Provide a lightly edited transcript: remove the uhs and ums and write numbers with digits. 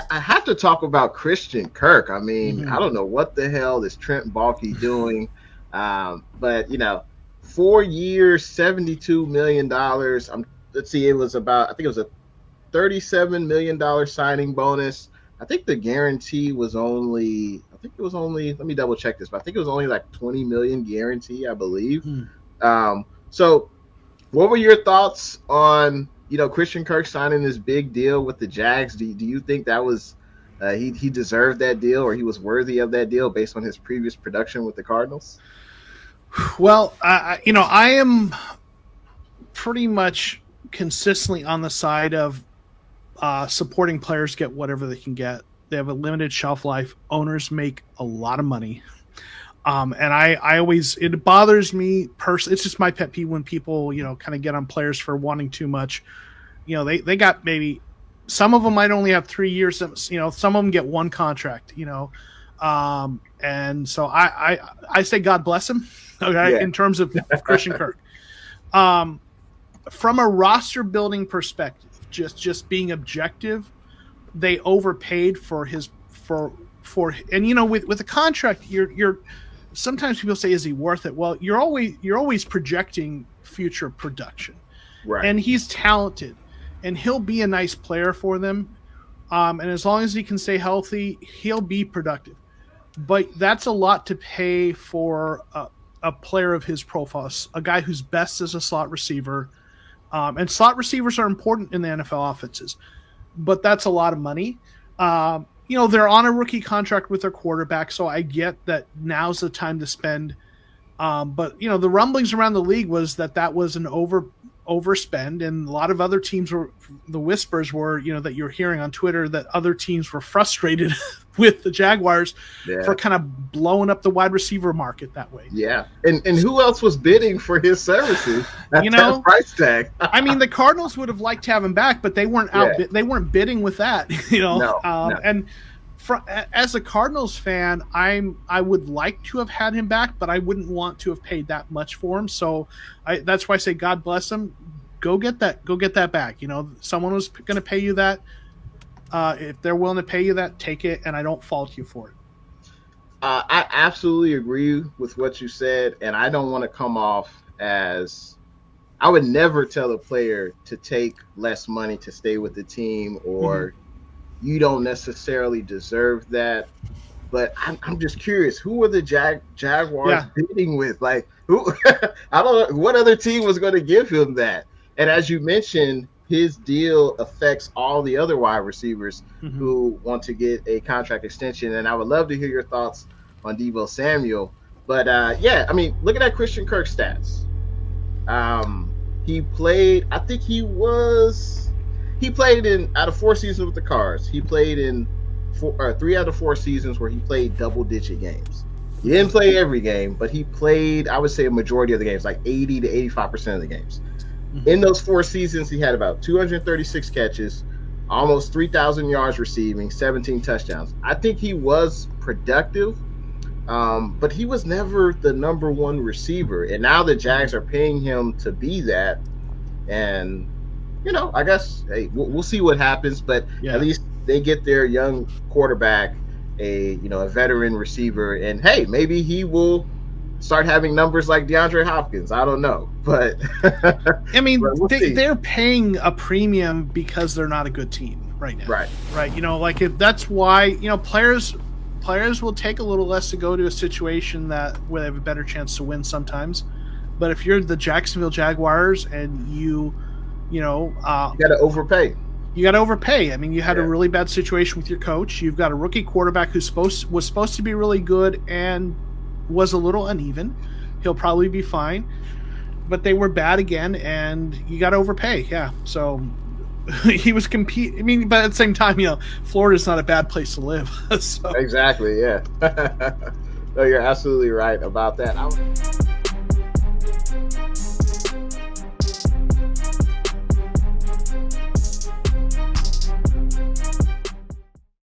I have to talk about Christian Kirk. I mean, I don't know what the hell is Trent Baalke doing, but 4 years, $72 million. Let's see, I think it was a $37 million signing bonus. I think the guarantee was only, let me double check this, but I think it was only like 20 million guarantee, I believe. So what were your thoughts on, Christian Kirk signing this big deal with the Jags? Do you think that was, he deserved that deal, or he was worthy of that deal based on his previous production with the Cardinals? Well, I am pretty much consistently on the side of supporting players get whatever they can get. They have a limited shelf life. Owners make a lot of money. And I always, it bothers me personally. It's just my pet peeve when people, kind of get on players for wanting too much. They got maybe, some of them might only have 3 years. Some of them get one contract, and so I say God bless him. Okay. Yeah. In terms of Christian Kirk, from a roster building perspective, just being objective, they overpaid for his, and with a contract, you're sometimes people say, is he worth it? Well, you're always projecting future production, right? And he's talented, and he'll be a nice player for them. And as long as he can stay healthy, he'll be productive. But that's a lot to pay for a player of his profile, a guy who's best as a slot receiver. And slot receivers are important in the NFL offenses, but that's a lot of money. They're on a rookie contract with their quarterback, so I get that now's the time to spend. But the rumblings around the league was that was an overspend, and a lot of other teams were. The whispers were, that you're hearing on Twitter, that other teams were frustrated with the Jaguars for kind of blowing up the wide receiver market that way. Yeah, and who else was bidding for his services at that price tag? I mean, the Cardinals would have liked to have him back, but they weren't they weren't bidding with that. No. And as a Cardinals fan, I would like to have had him back, but I wouldn't want to have paid that much for him. So that's why I say God bless him. Go get that back. Someone was going to pay you that. If they're willing to pay you that, take it, and I don't fault you for it. I absolutely agree with what you said, and I don't want to come off as – I would never tell a player to take less money to stay with the team, or you don't necessarily deserve that. But I'm just curious, who were the Jaguars bidding with? Like, who? I don't know what other team was going to give him that. And as you mentioned, his deal affects all the other wide receivers who want to get a contract extension. And I would love to hear your thoughts on Deebo Samuel. But, looking at Christian Kirk's stats, he played, I think he played out of 4 seasons with the Cards. He played in 3 out of 4 seasons where he played double-digit games. He didn't play every game, but he played, I would say, a majority of the games, like 80 to 85% of the games. In those 4 seasons, he had about 236 catches, almost 3,000 yards receiving, 17 touchdowns. I think he was productive, but he was never the number one receiver. And now the Jags are paying him to be that. And, I guess, hey, we'll see what happens. But at least they get their young quarterback, a veteran receiver. And, hey, maybe he will start having numbers like DeAndre Hopkins. I don't know, but I mean, they're paying a premium because they're not a good team right now. Right. If that's why, players will take a little less to go to a situation where they have a better chance to win sometimes. But if you're the Jacksonville Jaguars and you got to overpay. You got to overpay. I mean, you had a really bad situation with your coach. You've got a rookie quarterback who was supposed to be really good and was a little uneven. He'll probably be fine, but they were bad again, and you got to overpay. Yeah, so he was competing. I mean, but at the same time, Florida's not a bad place to live. So. Exactly. Yeah. No, you're absolutely right about that.